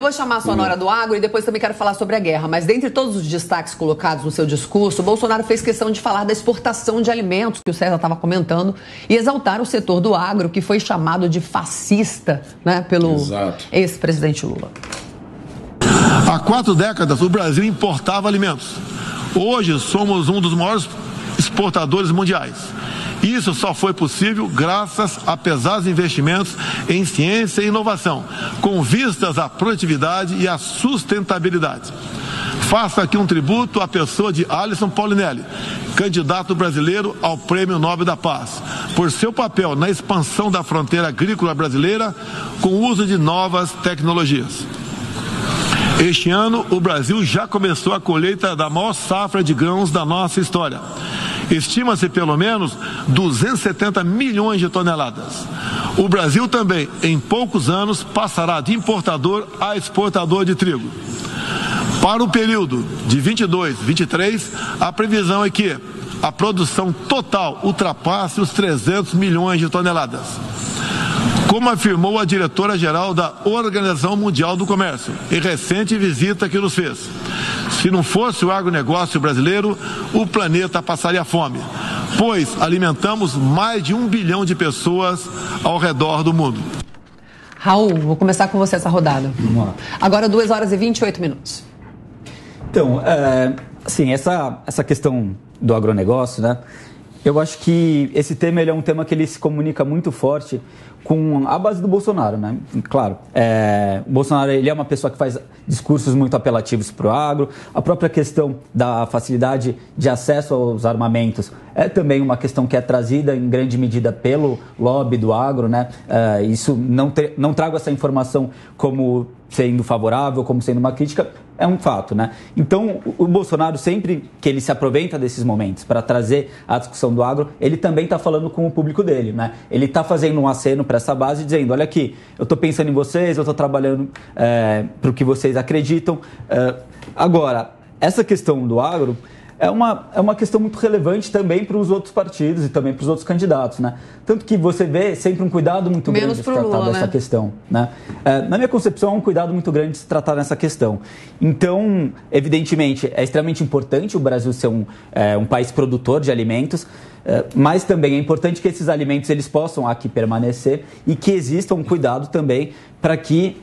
Vou chamar a Sonora do Agro e depois também quero falar sobre a guerra. Mas dentre todos os destaques colocados no seu discurso, Bolsonaro fez questão de falar da exportação de alimentos, que o César estava comentando, e exaltar o setor do agro, que foi chamado de fascista, né, pelo ex-presidente Lula. Há 4 décadas, o Brasil importava alimentos. Hoje, somos um dos maiores exportadores mundiais. Isso só foi possível graças a pesados investimentos em ciência e inovação, com vistas à produtividade e à sustentabilidade. Faço aqui um tributo à pessoa de Alisson Paulinelli, candidato brasileiro ao Prêmio Nobel da Paz, por seu papel na expansão da fronteira agrícola brasileira com o uso de novas tecnologias. Este ano, o Brasil já começou a colheita da maior safra de grãos da nossa história. Estima-se pelo menos 270 milhões de toneladas. O Brasil também, em poucos anos, passará de importador a exportador de trigo. Para o período de 22-23, a previsão é que a produção total ultrapasse os 300 milhões de toneladas. Como afirmou a diretora-geral da Organização Mundial do Comércio, em recente visita que nos fez. Se não fosse o agronegócio brasileiro, o planeta passaria fome, pois alimentamos mais de 1 bilhão de pessoas ao redor do mundo. Raul, vou começar com você essa rodada. Vamos lá. Agora 2 horas e 28 minutos. Então, assim, essa questão do agronegócio, né? Eu acho que esse tema ele é um tema que ele se comunica muito forte com a base do Bolsonaro, né? Claro, o Bolsonaro ele é uma pessoa que faz discursos muito apelativos para o agro. A própria questão da facilidade de acesso aos armamentos é também uma questão que é trazida em grande medida pelo lobby do agro, né? Isso não trago essa informação como sendo favorável, como sendo uma crítica, é um fato, né? Então, o Bolsonaro, sempre que ele se aproveita desses momentos para trazer a discussão do agro, ele também está falando com o público dele, né? Ele está fazendo um aceno para essa base, dizendo, olha aqui, eu estou pensando em vocês, eu estou trabalhando para o que vocês acreditam. Agora, essa questão do agro é uma questão muito relevante também para os outros partidos e também para os outros candidatos, né? Tanto que você vê sempre um cuidado muito grande de se tratar dessa questão, né? Na minha concepção, é um cuidado muito grande de se tratar dessa questão. Então, evidentemente, é extremamente importante o Brasil ser um país produtor de alimentos, mas também é importante que esses alimentos eles possam aqui permanecer e que exista um cuidado também para que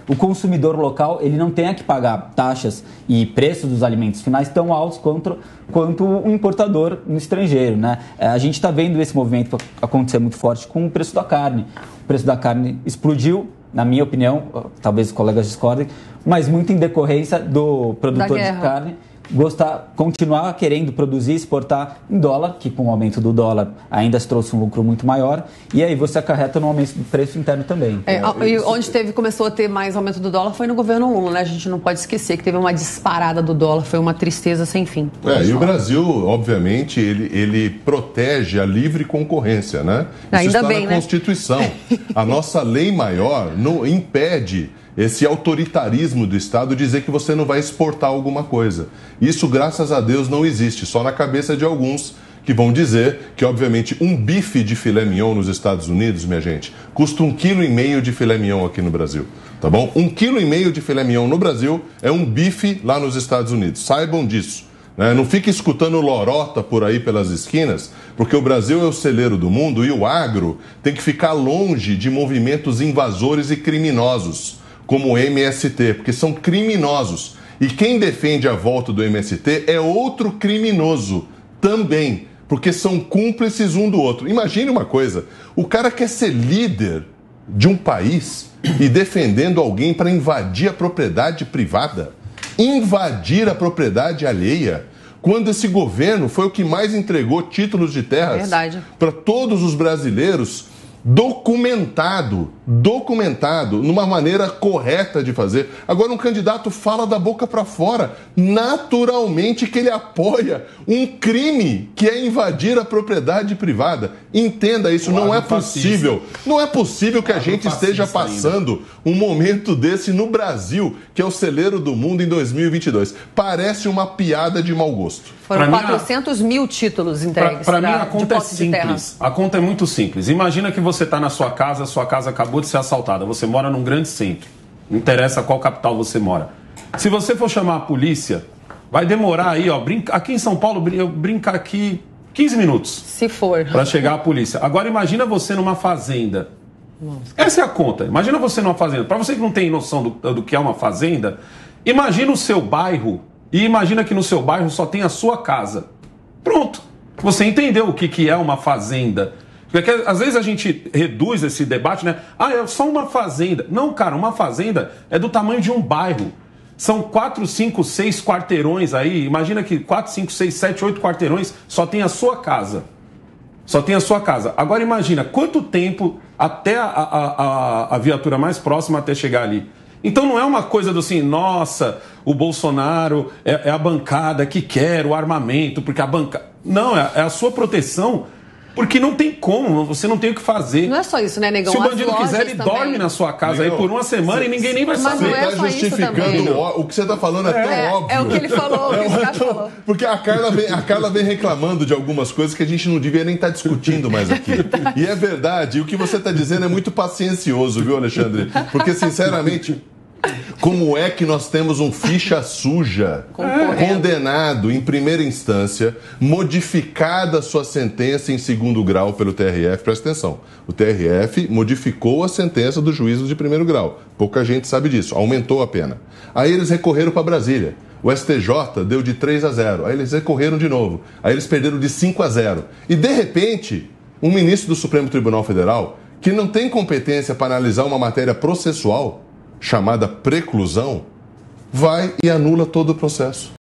o consumidor local ele não tenha que pagar taxas e preços dos alimentos finais tão altos quanto o importador no estrangeiro, né? A gente está vendo esse movimento acontecer muito forte com o preço da carne. O preço da carne explodiu, na minha opinião, talvez os colegas discordem, mas muito em decorrência do produtor de carne continuar querendo produzir e exportar em dólar, que com o aumento do dólar ainda se trouxe um lucro muito maior, e aí você acarreta no aumento do preço interno também. E onde começou a ter mais aumento do dólar foi no governo Lula, né? A gente não pode esquecer que teve uma disparada do dólar, foi uma tristeza sem fim. E o Brasil, obviamente, ele protege a livre concorrência, né? Isso ainda está bem, na Constituição. A nossa lei maior não impede esse autoritarismo do Estado dizer que você não vai exportar alguma coisa. Isso, graças a Deus, não existe, só na cabeça de alguns que vão dizer que, obviamente, um bife de filé mignon nos Estados Unidos, minha gente, custa 1,5 kg de filé mignon aqui no Brasil, tá bom? 1,5 kg de filé mignon no Brasil é um bife lá nos Estados Unidos, saibam disso. Não fique escutando lorota por aí pelas esquinas, porque o Brasil é o celeiro do mundo e o agro tem que ficar longe de movimentos invasores e criminosos, como o MST, porque são criminosos. E quem defende a volta do MST é outro criminoso também, porque são cúmplices um do outro. Imagine uma coisa, o cara quer ser líder de um país e defendendo alguém para invadir a propriedade privada, invadir a propriedade alheia, quando esse governo foi o que mais entregou títulos de terras para todos os brasileiros, documentado, numa maneira correta de fazer. Agora um candidato fala da boca para fora, naturalmente que ele apoia um crime que é invadir a propriedade privada. Entenda isso, não é possível. Não é possível que a gente esteja passando um momento desse no Brasil, que é o celeiro do mundo em 2022. Parece uma piada de mau gosto. Foram 400 mil títulos entregues. Para mim, a conta é simples. A conta é muito simples. Imagina que você está na sua casa acabou de ser assaltada. Você mora num grande centro. Não interessa qual capital você mora. Se você for chamar a polícia, vai demorar aí, ó, aqui em São Paulo, eu brincar aqui 15 minutos. Se for. Para chegar a polícia. Agora imagina você numa fazenda. Nossa. Essa é a conta. Imagina você numa fazenda. Para você que não tem noção do que é uma fazenda, imagina o seu bairro e imagina que no seu bairro só tem a sua casa. Pronto. Você entendeu o que é uma fazenda. Porque às vezes a gente reduz esse debate, né? Ah, é só uma fazenda. Não, cara, uma fazenda é do tamanho de um bairro. São 4, 5, 6 quarteirões aí. Imagina que 4, 5, 6, 7, 8 quarteirões só tem a sua casa. Só tem a sua casa. Agora imagina quanto tempo até a viatura mais próxima até chegar ali. Então não é uma coisa do assim, nossa, o Bolsonaro é a bancada que quer o armamento, porque a bancada... Não, é a sua proteção, porque não tem como, você não tem o que fazer. Não é só isso, né, Negão? Se o bandido quiser, ele também dorme na sua casa aí por uma semana e ninguém nem vai saber. Você está justificando o que você está falando é tão óbvio. É o que ele falou, o que esse cara falou. Porque a Carla vem reclamando de algumas coisas que a gente não devia nem estar discutindo mais aqui. E é verdade, e o que você está dizendo é muito paciencioso, viu, Alexandre? Porque, sinceramente... Como é que nós temos um ficha suja, condenado em primeira instância, modificada a sua sentença em segundo grau pelo TRF? Presta atenção, o TRF modificou a sentença do juízo de primeiro grau. Pouca gente sabe disso, aumentou a pena. Aí eles recorreram para Brasília. O STJ deu de 3-0, aí eles recorreram de novo. Aí eles perderam de 5-0. E, de repente, um ministro do Supremo Tribunal Federal, que não tem competência para analisar uma matéria processual, chamada preclusão, vai e anula todo o processo.